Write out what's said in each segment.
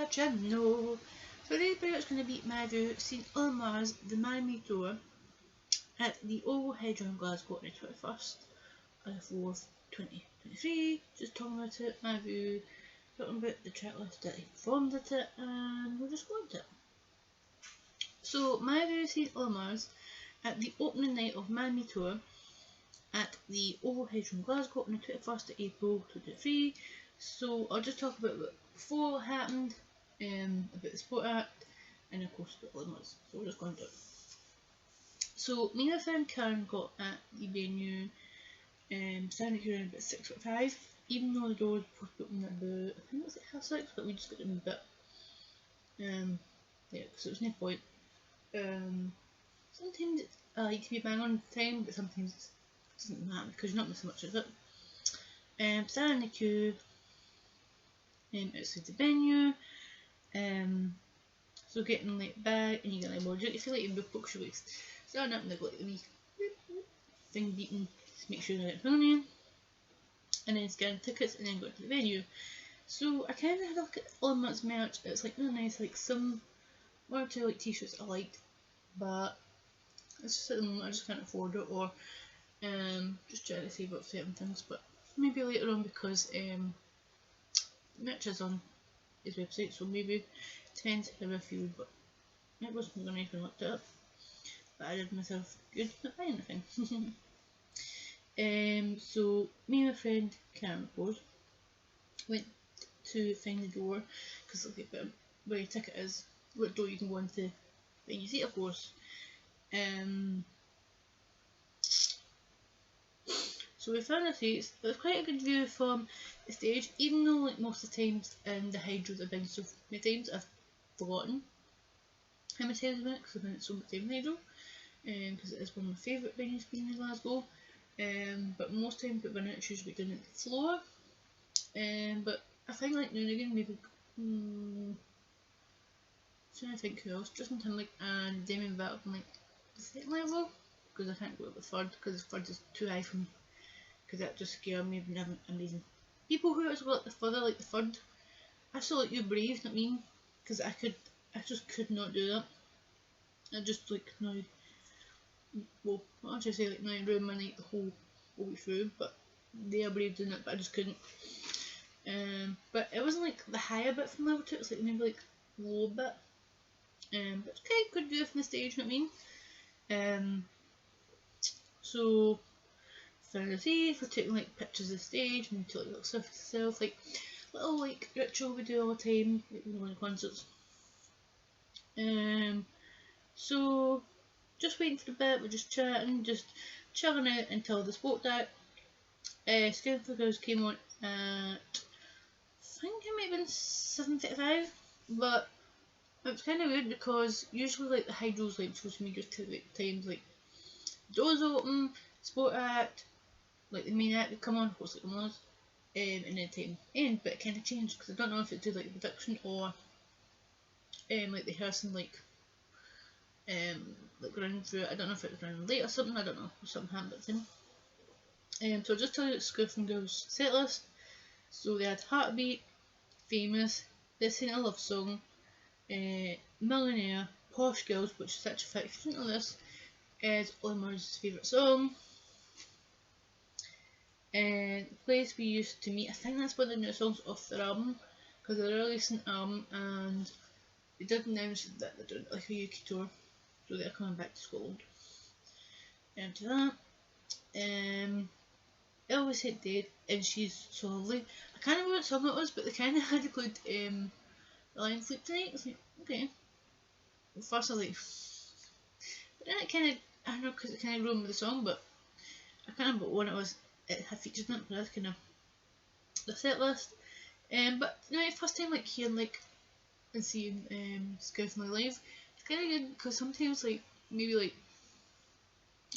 the channel. So today pretty much going to be my view seeing Olly Murs, the Man-Made Tour at the Ovo Hydro Glasgow on the 21st of the 4th 2023. Just talking about it, my view, talking about the track list that he performed at it, and we'll just go into it. So my view seeing Olly Murs at the opening night of Man-Made Tour at the Ovo Hydro Glasgow on the 21st of April 2023. So I'll just talk about what before happened, about the sport act, and of course about Olly Murs. So we'll just go into it. So me and my friend Karen got at the venue standing here around about 6:45, even though the doors were open at about, I think it was like 6:30, but we just got them a bit. Yeah, because it was no point. Sometimes I like to be bang on time, but sometimes it doesn't matter because you're not missing much of it. Standing in the queue outside the venue, so getting like bag, and you get like more duty free, like book books your waist. Starting up and they've got like the wee thing beating to make sure they're not filming you, and then scanning tickets and then go to the venue. So I kind of had a look at Olly Murs merch. It's like really nice, like some one or two like t-shirts I liked, but it's just at the moment I just can't afford it, or just trying to save up certain things, but maybe later on because merch is on his website, so maybe depends how I feel, but it wasn't going to even look it up, but I did myself good not buying anything. So me and my friend Karen, of course, went to find the door, because look at where your ticket is, what door you can go into find your seat, of course. So we found the seats. It was quite a good view from the stage, even though like most of the times in the Hydros I've been so many times I've forgotten how many times I've been, because I've been so much time in Hydro, because it is one of my favourite venues being in Glasgow. But most times we've been out, it's usually down at the floor. But I think like now and again maybe trying to think who else, Justin Timberlake and Demi Lovato on like the second level, because I can't go up the third because the third is too high for me, because that just scared me of having amazing people who actually got the further, like the third. I saw like you're brave, not mean, because I just could not do that. I just like now, well, I should say like now ruined my night the whole way through, but they are brave doing it, but I just couldn't. But it wasn't like the higher bit from level 2, it was like maybe like low bit. But it's okay, good view from the stage, you know what I mean? So found the thief, we're taking like pictures of the stage and took like little stuff itself, like little like ritual we do all the time, like when we're in concerts. So just waiting for the bit, we're just chatting, just chilling out until the sport act. Scale for Girls came on at, I think it might have been 7:35, but it was kind of weird because usually like the Hydros like social media to like times like doors open, sport act, like the main act would come on, of course like was, and then time end, but it kind of changed because I don't know if it did like the production or like the rehearsing like running through it. I don't know if it was running late or something, I don't know, something happened at the time. So I'll just tell you the Scale Girls set list. So they had Heartbeat, Famous, This Ain't a Love Song, Millionaire, Posh Girls, which is actually fiction to this, is Olly Murs' favourite song, and The Place We Used to Meet. I think that's one of the new songs off their album, because they're releasing an album and they did announce that they're doing like a UK tour, so they're coming back to Scotland. To that, Elvis Hit Dead, and She's So Lovely. I can't remember what song it was, but they kind of had included The Lion Sleep Tonight. I was like, okay. Well, first I was like, but then it kind of, I don't know, because it kind of ruined the song, but I can't remember what one it was. It had featured in it, but that's kind of the set list. But you know, first time like hearing like and seeing Scale from my live, it's kind of good because sometimes like maybe like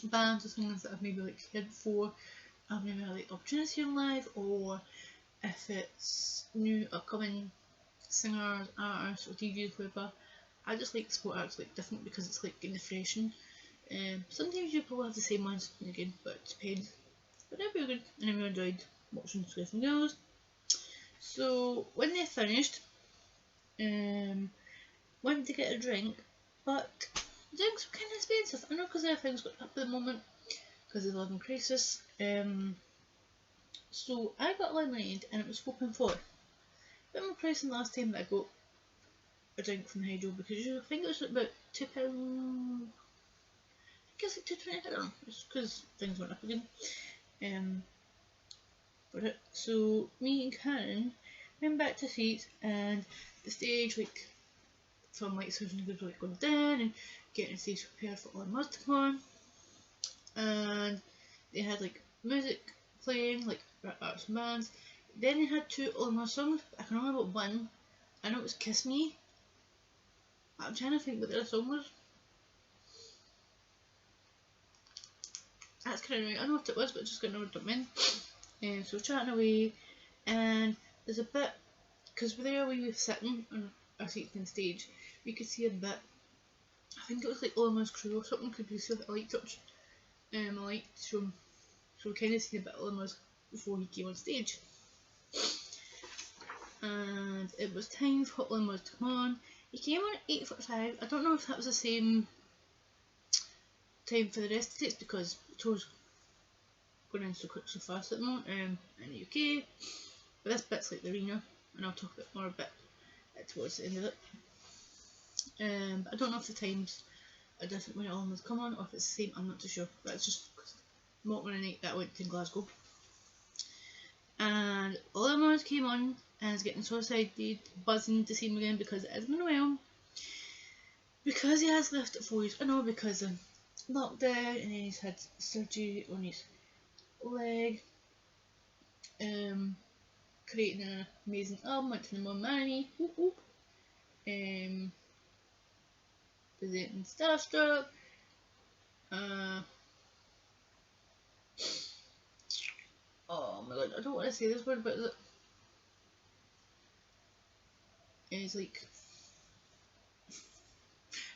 bands or things that I've maybe like heard before, I've never had like opportunity in live, or if it's new upcoming singers, artists, or DJs, whatever. I just like sport acts like different because it's like getting refreshing. Sometimes you probably have the same ones again, but it depends. But they're very good, and I really enjoyed watching Scale Girls. So when they finished, Went to get a drink, but the drinks were kind of expensive. I know because everything's got up at the moment because of the living crisis. So I got lemonade and it was £4.4. A bit more price than last time that I got a drink from Hydro, because I think it was about £2. I guess like £2.20. I don't know. It's because things went up again. But so me and Karen went back to seats, and the stage like from like Susan Good like going down and getting the stage prepared for Olly Murs to come on, and they had like music playing, like arts and bands. Then they had 2 Olly Murs songs. I can remember one. I know it was Kiss Me. I'm trying to think what the other song was. That's kind of right. I know what it was, but I just got no in. So chatting away, and there's a bit, because there we were sitting on our seats on stage, we could see a bit. I think it was like Olly Murs crew or something. Could we see a light touch? A light show. So we kind of seen a bit of Olly Murs before he came on stage. And it was time for Olly Murs to come on. He came on at 8:45. I don't know if that was the same time for the rest of the dates, because the tour's going in so quick, so fast at the moment in the UK. But this bit's like the arena, and I'll talk a bit more about it towards the end of it. But I don't know if the times are different when Olly Murs come on, or if it's the same. I'm not too sure. But it's just not one night that I went to Glasgow. And Olly Murs came on and is getting so excited, buzzing to see him again, because it is been a while. Because he has left it 4 years. I know, because of lockdown, and then he's had surgery on his leg. Creating an amazing album, went to the Mum Manny. Presenting Starstruck. Oh my god, I don't want to say this word, but it's like,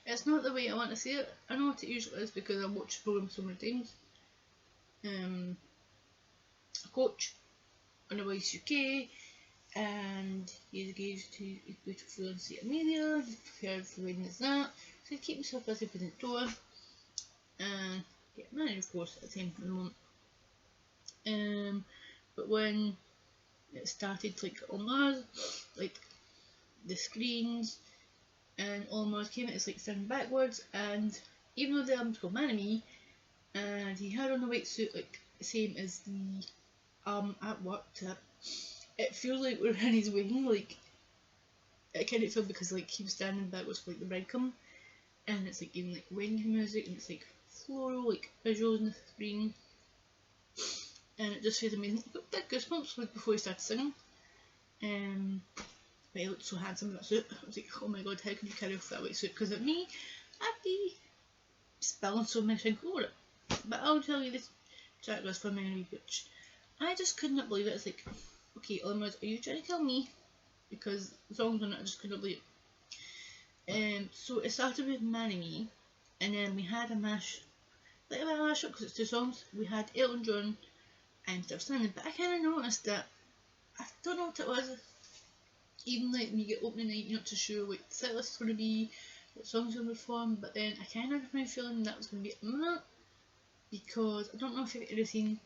it's not the way I want to say it. I know what it usually is because I've watched the programme so many times. A coach on the Voice UK, and he's engaged to his beautiful fiancée Amelia. He's prepared for the wedding as that, so he keeps himself busy with the tour and get married, of course, at the time of the moment. But when it started, like Olly Murs, like the screens, and Olly Murs came out, it's like standing backwards, and even though the album's called Marry Me, and he had on the white suit like the same as the at work tip, it feels like we're in his wing. Like, it kind of felt, because like he was standing backwards for like the bride come, and it's like even like wedding music, and it's like floral like visuals on the screen, and it just feels amazing. I got big goosebumps like before he started singing. But he looked so handsome in that suit. I was like, oh my god, how can you carry off that white suit? Because at me, I'd be spilling so many things over it. But I'll tell you this Jack was for memory, which I just could not believe it. It's like, okay, Olly Murs, are you trying to tell me? Because the songs on it, I just couldn't believe it. So it started with Marry Me, and then we had a mash, like a mash up, because it's 2 songs. We had Elton John and Still Standing, but I kind of noticed that, I don't know what it was, even like when you get opening night, you're not too sure what the set list is going to be, what songs are going to perform, but then I kind of had my feeling that was going to be imminent, because I don't know if you've ever seen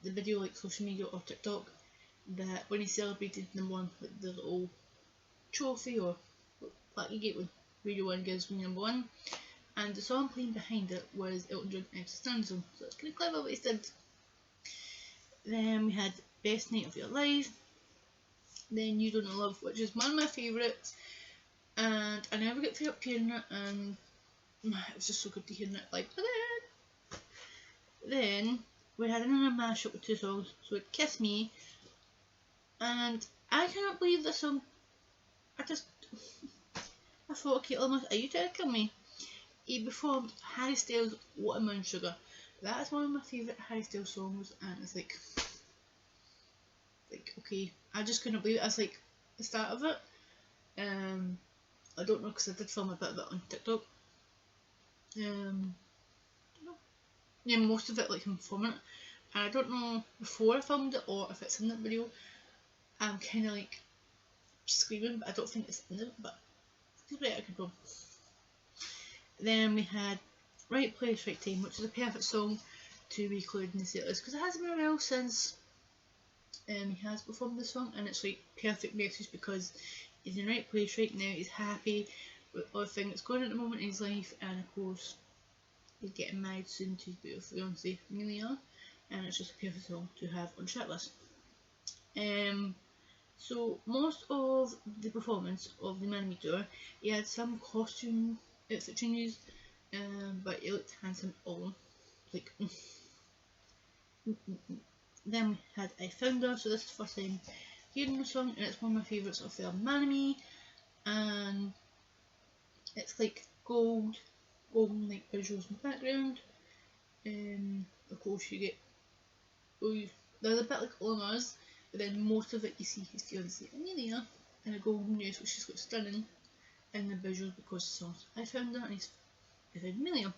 the video, like social media or TikTok, that when he celebrated #1, like the little trophy or plaque you get when Radio 1 gives me #1, and the song playing behind it was Elton John and Stand Zone, so it's kind of clever what he did. Then we had Best Night of Your Life, then You Don't Know Love, which is one of my favourites, and I never get fed up hearing it, and it was just so good to hear it like again. Then we had another mashup with 2 songs, so it Kiss Me, and I cannot believe this song. I thought, okay, almost, are you trying to kill me? He performed Harry Styles' Watermelon Sugar. That is one of my favourite Harry Styles songs, and it's like okay, I just couldn't believe it. That's like the start of it. I don't know, because I did film a bit of it on TikTok. Yeah, most of it like him performing it, and I don't know before I filmed it or if it's in that video. I'm kind of like screaming, but I don't think it's in it, but it's way out of control. Then we had Right Place, Right Time, which is a perfect song to record in the set list because it hasn't been a while since he has performed the song, and it's like perfect message because he's in the right place right now, he's happy with everything that's going on at the moment in his life, and of course he's getting married soon to his beautiful fiancée Amelia, and it's just a perfect song to have on track list. So most of the performance of the Man Tour, he had some costume outfit changes, but he looked handsome all. Like, Then we had I Found Her, so this is the first time hearing the song, and it's one of my favourites of the album Man, and it's like golden like visuals in the background. Of course you get, there's a bit like Olly Murs, but then most of it you see his fiancée Amelia in a golden dress, which is like stunning in the visuals because the song's I Found Her and he's found Amelia.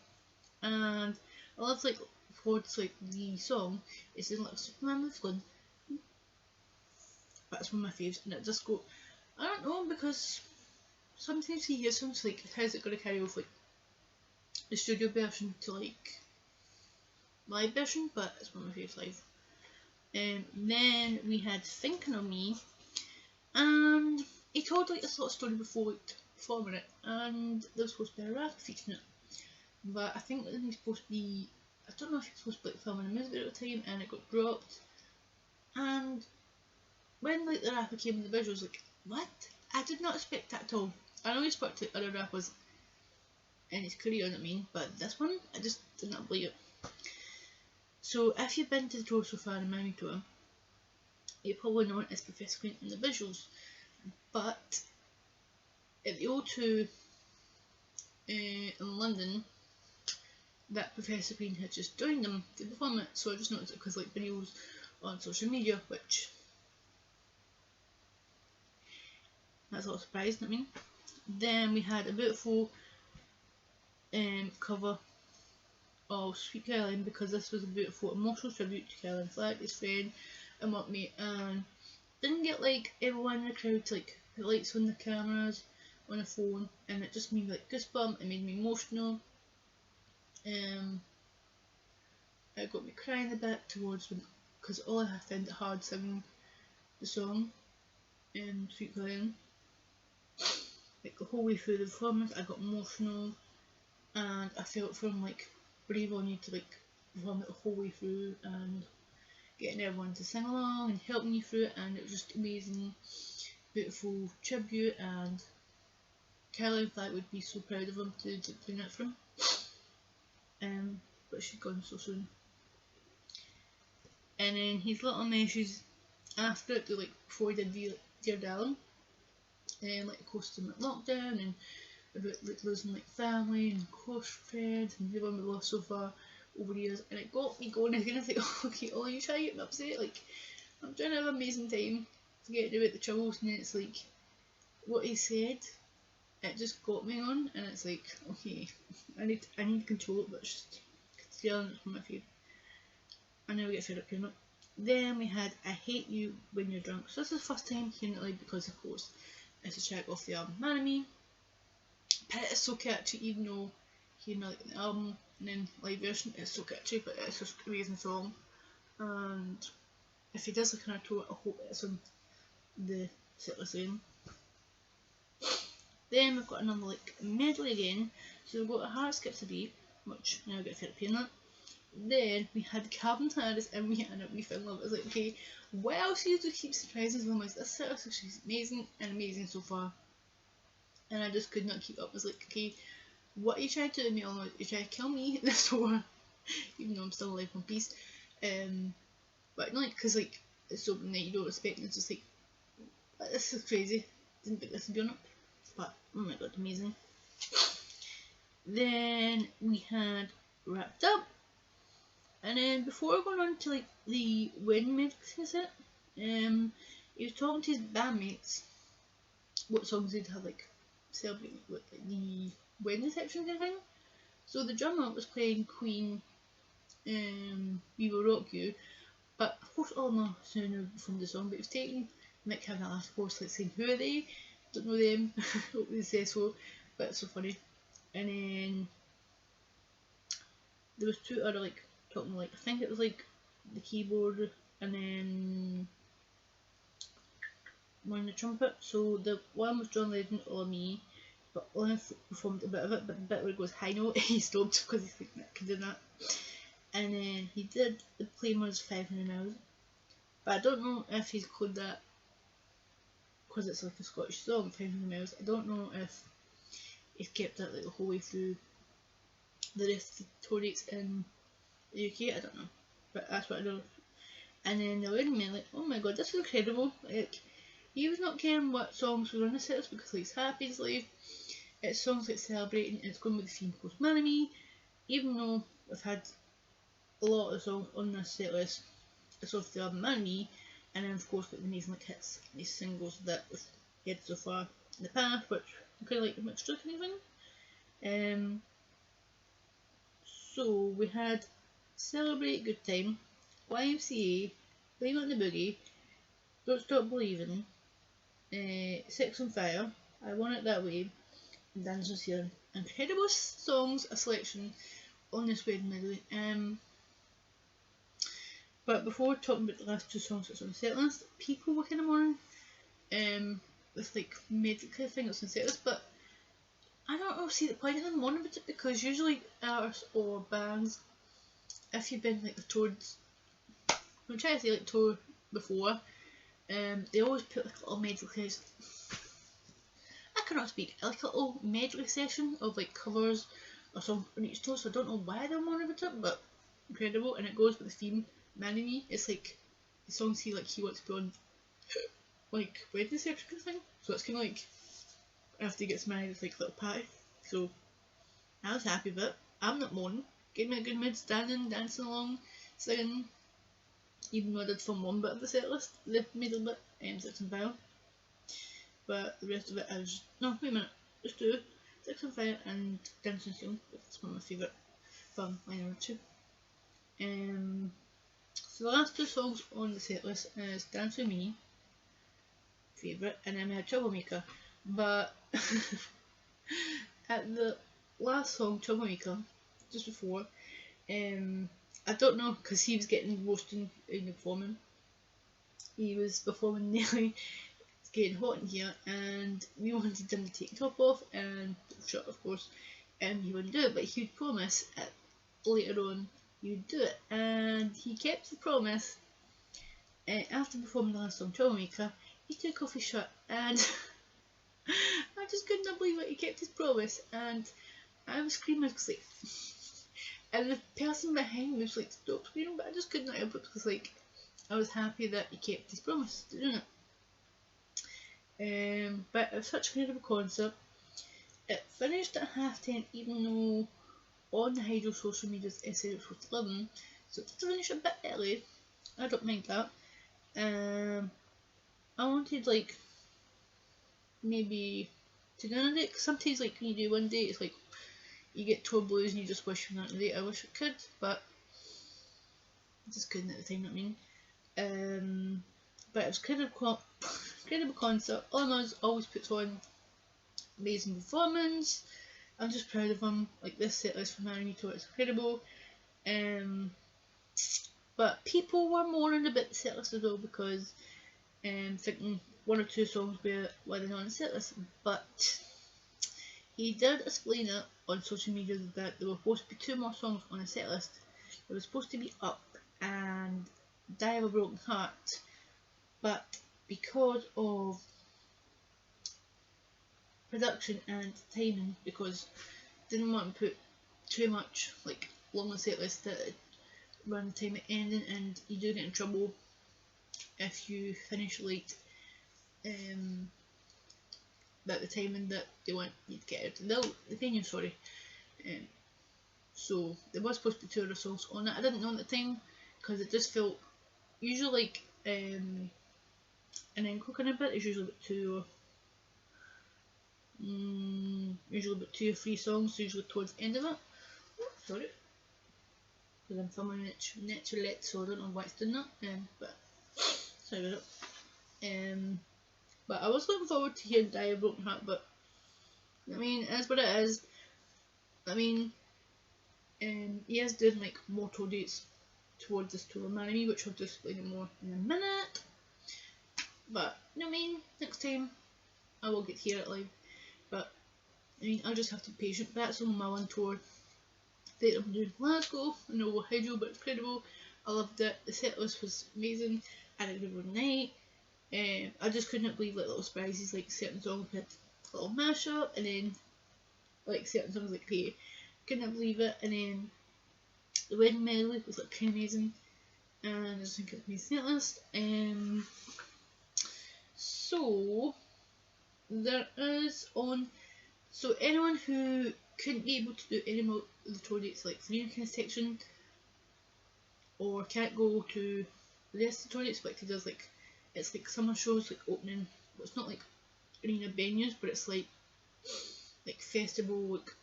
And I love like towards like the song, it's in like Superman with Flynn. That's one of my faves, and it just go, I don't know, because sometimes you hear songs like how's it going to carry off like the studio version to like live version, but it's one of my faves live. Then we had Thinking of Me, and he told like this little story before like performing it, and there was supposed to be a rap featuring it, but I think that he's supposed to be, I don't know if he was supposed to be like, filming a music video at the time, and it got dropped. And when like the rapper came in the visual, I was like, what? I did not expect that at all. I know he's spoke to other rappers in his career, I mean, but this one, I just did not believe it. So if you've been to the tour so far in the Miami tour, you probably know it as Professor Green in the visuals, but at the O2 in London, that Professor Green had just joined them to perform it, so I just noticed it because like videos on social media, which that's a little surprising, I mean. Then we had a beautiful cover of Sweet Caroline, because this was a beautiful emotional tribute to Caroline Flack, his friend and workmate, and didn't get like everyone in the crowd to like put lights on the cameras on the phone, and it just made me like goosebump, it made me emotional. It got me crying a bit towards when, because all I found it hard singing the song Sweet Caroline. Like the whole way through the performance I got emotional, and I felt from like brave on you to like perform it the whole way through and getting everyone to sing along and helping you through it, and it was just amazing, beautiful tribute, and Caroline Flack would be so proud of him to do that for him. But she's gone so soon. And then his little message after it, like before he did Dear Darling, like the costume at lockdown, and about like losing like family and close friends and everyone we lost so far over the years, and it got me going again. I think, oh, okay, oh, you try to get me upset, like I'm trying to have an amazing time, forgetting about the troubles, and it's like what he said, it just got me on, and it's like, okay, I need to control it, but it's just yelling, it's one of my favourite. I never get fed up hearing it. Then we had I Hate You When You're Drunk. So this is the first time hearing it live because of course it's a track off the album Man and Me. But it is so catchy, even though hearing it in the album and then live version it's so catchy, but it's just an amazing song. And if he does a kind of tour, I hope it's on the set list again. Then we've got another like medley again. So we've got A Heart Skips a Beat, which I now get fed up hearing that. Then we had Calvin Harris and Rihanna, We Fell in Love. I was like, okay, what else do you do to keep surprising so much? This set list is amazing and amazing so far, and I just could not keep up. I was like, okay, what are you trying to do to me? You're trying to kill me in this tour, even though I'm still alive in peace. But not because like it's something that you don't expect, and it's just like, this is crazy. Didn't think this would be on it, but oh my god, amazing. Then we had Wrapped Up. And then before going on to like the wedding mixing set, he was talking to his bandmates what songs they'd have like celebrating like the wedding reception kind of thing. So the drummer was playing Queen, We Will Rock You, but of course all my sound from the song, but he was taking Mick having that last post like saying, who are they? Don't know them. Hope they say so, but it's so funny. And then there was two other like talking like, I think it was like the keyboard and then one the trumpet. So the one was John Legend or me, but Olly performed a bit of it, but the bit where it goes high note he stopped because he think Nick could do that. And then he did the Play Murs 500 miles, but I don't know if he's called that because it's like a Scottish song, 500 miles. I don't know if he's kept that like the whole way through the rest of the tour dates in the UK. I don't know, but that's what I know. And then the wedding man, like, oh my god, this is incredible. Like, he was not caring what songs were on the set list because like, it's Happy Slave, it's songs like Celebrating, and it's going with the theme Post Marry Me. Even though I've had a lot of songs on this set list, it's off the album Marry Me, and then of course like the amazing like hits, these singles that we've had so far in the past, which I'm kind of like a mixture kind of thing. So we had Celebrate, Good Time, YMCA, Blame It on the Boogie, Don't Stop Believing, Sex on Fire, I Want It That Way, and Dance Was Here. Incredible songs, a selection on this wedding medley. But before talking about the last two songs that's on the set list, people were kind of mourning with like medley kind of thing that's on the set list, but I don't really see the point in them mourning about it because usually artists or bands, if you've been like the toured, I'm trying to say like tour before, they always put like a little medley, I cannot speak, like a little medley session of like covers or songs on each tour, so I don't know why they're mourning about it, but incredible. And it goes with the theme Marry Me. It's like the songs he wants to be on like wedding reception kind of thing, so it's kind of like after he gets married it's like a little party, so I was happy with it. I'm not mourning, getting me a good mood, standing, dancing along, singing, even though I did film one bit of the set list, the middle bit, Sex and Fire, but the rest of it I was, no wait a minute, just do Sex and Fire and Dancing Song. That's one of my favourite fun minor two. So the last two songs on the set list is Dance With Me, favourite, and then we had Troublemaker, but at the last song, Troublemaker, just before, I don't know, because he was getting roasted in the performing. He was performing nearly, it's getting hot in here, and we wanted him to take the top off, and shut of course, and he wouldn't do it, but he would promise later on he would do it, and he kept the promise. After performing the last song, Troublemaker, he took off his shirt, and I just could not believe it. He kept his promise, and I was screaming because like, and the person behind me was like, stop screaming, but I just could not help it because like, I was happy that he kept his promise to doing it. But it was such an incredible concert. It finished at 10:30, even though on the Hydro social medias it said it was supposed to 11, so it did finish a bit early. I don't mind that. I wanted like maybe to go on a date, because sometimes like when you do one day it's like you get tour blues and you just wish you're not on a date. I wish I could, but I just couldn't at the time, but it was kind of incredible concert. Olly Murs always puts on amazing performance. I'm just proud of him. Like this set list for Marry Me tour is incredible. But people were mourning about the set list as well because thinking one or two songs were not on the set list, but he did explain it on social media that there were supposed to be two more songs on the set list. There was supposed to be Up and Die of a Broken Heart, but because of production and timing, because didn't want to put too much like long on the set list that it run the time at ending, and you do get in trouble if you finish late. That the timing that they want you to get out the venue, sorry. So there was supposed to be two other songs on it. I didn't know at the time because it just felt usually like an encore kind of bit is usually about two or three songs, usually towards the end of it. Oh, sorry, because I'm filming Naturalette, so I don't know why it's doing that. But sorry about it. But I was looking forward to hearing Die a Broken Heart, but I mean, it is what it is. I mean, he is doing like more tour dates towards this tour of Marry Me, which I'll just explain more in a minute. But you know what I mean, next time I will get to hear it live. But I mean, I'll just have to be patient. That's only my one tour that I'm doing in Glasgow, and Ovo Hydro, but it's incredible. I loved it. The set list was amazing. I had a good one night. I just couldn't believe like little surprises, like certain songs had a little mashup, and then like certain songs like Pay. Couldn't believe it. And then the wedding medley was like kind of amazing, and I just think it's my set list. So there is on. So anyone who couldn't be able to do any more of the tour dates, like the arena kind of section, or can't go to the rest of the tour dates, like he does like, it's like summer shows, like opening, well, it's not like arena venues, but it's like festival, like,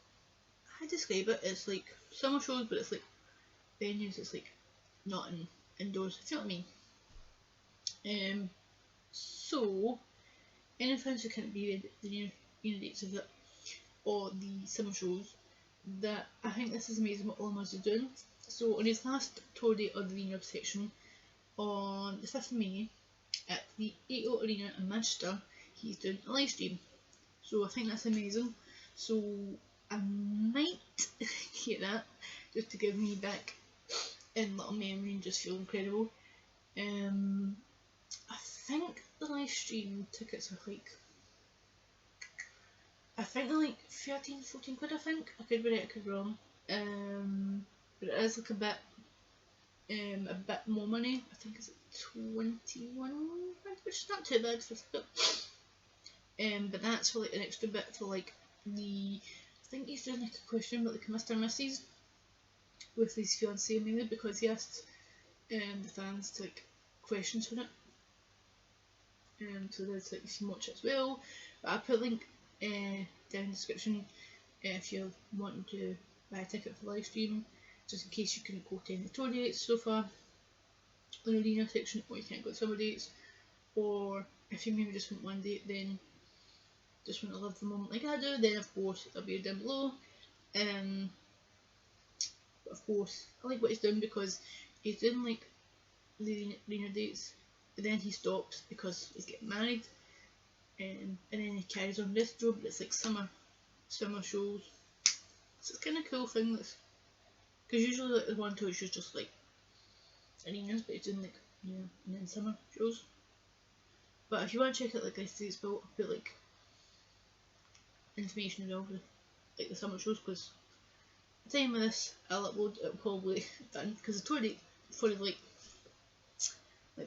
how do I describe it? It's like summer shows, but it's like venues, it's like not indoors, if you know what I mean. So any fans who can't be the arena dates of it, or the summer shows, that I think this is amazing what Olly Murs is doing. So on his last tour date of the arena section, on the 5th of May, at the AO Arena in Manchester, he's doing a live stream. So I think that's amazing. So I might get that, just to give me back in little memory and just feel incredible. I think the live stream tickets are like, I think they're like 13, 14 quid, I think. I could be right, I could be wrong. But it is like a bit more money. I think it's 21, which is not too bad for a ticket. But that's for like an extra bit for like I think he's doing like a question about like Mr. and Mrs. with his fiancée mainly, because he asked the fans to like questions for it. So there's like, you can watch it as well. But I'll put a link down in the description if you're wanting to buy a ticket for the live stream, just in case you couldn't go to any tour dates so far on the arena section, or you can't go to summer dates, or if you maybe just want one date, then just want to live the moment like I do, then of course it'll be down below. But of course I like what he's doing, because he's doing like the arena dates, but then he stops because he's getting married, and then he carries on this job, but it's like summer shows. So it's kind of cool thing, that's because usually like the one tour is just like arenas, but he's doing like, and then summer shows. But if you want to check out like I say, it's built, I'll put like information in all the like the summer shows, because the time of this I'll upload it probably done, because the tour date for like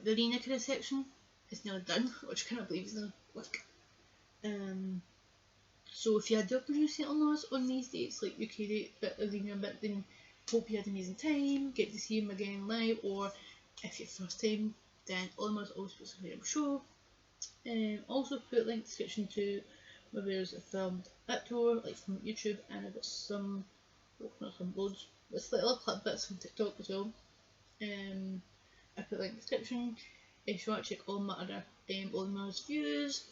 the arena kind of section is nearly done, which I cannot believe is now like. So if you had the opportunity to see Olly Murs on these dates, like UK date, but arena bit, then hope you had an amazing time, get to see him again live, or if you're first time, then Olly Murs always puts a incredible show. Also put a link in the description to my videos I filmed at tour, like from YouTube, and I've got some, well, not some, loads, but little clip bits from TikTok as well. I put a link in the description if you want to check all my other Olly Murs views,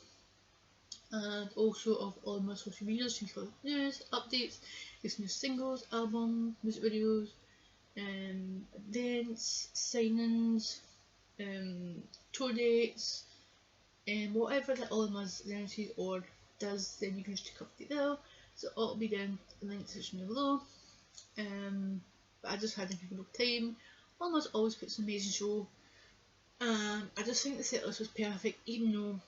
and also of Olly Murs social media, so you can follow news, updates, his new singles, albums, music videos, events, signings, tour dates, and whatever that Olly Murs announces or does, then you can just check up the there. So it'll be down in the link section below. But I just had an incredible time. Olly Murs always puts an amazing show. I just think the set list was perfect, even though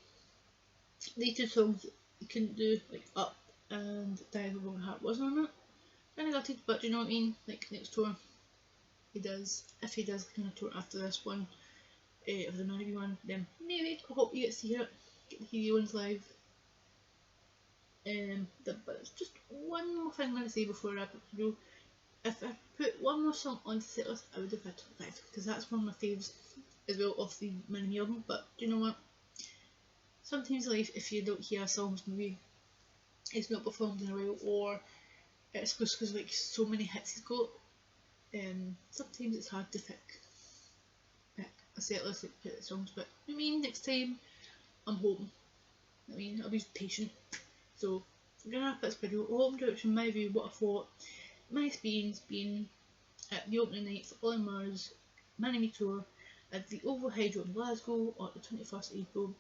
the two songs you couldn't do, like Up and Die of a Broken Heart, wasn't on it. Kinda gutted, but do you know what I mean? Like next tour, if he does like a tour after this one, of the Marry Me one, then maybe I hope you get to hear it, get to hear the ones live. But just one more thing I'm going to say before I wrap up the video. If I put one more song on the set list, I would have had top 5, because that's one of my faves as well off the Marry Me album. But do you know what? Sometimes in life, if you don't hear songs, maybe it's not performed in a while, or it's just because like so many hits he's got. Sometimes it's hard to pick a set list, like put songs. But I mean, next time I'm hoping. I mean, I'll be patient. So I'm gonna wrap this video. I hope to from my view what I thought. My experience being at the opening night for Olly Murs Mini Tour at the Ovo Hydro in Glasgow on the 21st April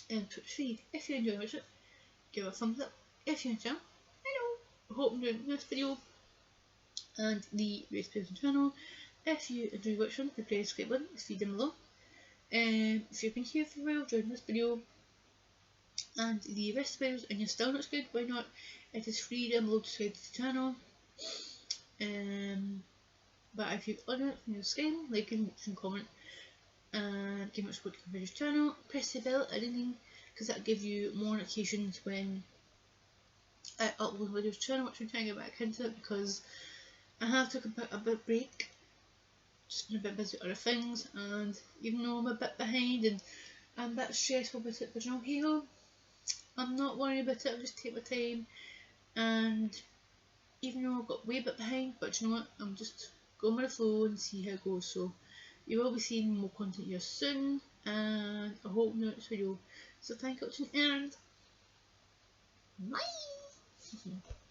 2023. If you enjoyed it, give it a thumbs up. If you enjoyed, I hope I'm doing this video and the race person channel. If you enjoyed watching, the play subscribe button is down below. If you've been here for a while during this video and the rest of the videos and you're still not subscribed, why not? It is free down below to subscribe to the channel. But if you've done it, then subscribe, like and comment, and give much support to the channel. Press the bell at anything, because that'll give you more notifications when I upload videos to the channel, which I'm trying to get back into it because I have took a bit of a break. Just been a bit busy with other things, and even though I'm a bit behind and I'm a bit stressful about it, but you know, hey ho, I'm not worried about it. I'll just take my time, and even though I've got way a bit behind, but you know what, I'm just going with the flow and see how it goes. So you will be seeing more content here soon, and I hope you enjoyed this video. So thank you for watching, and bye.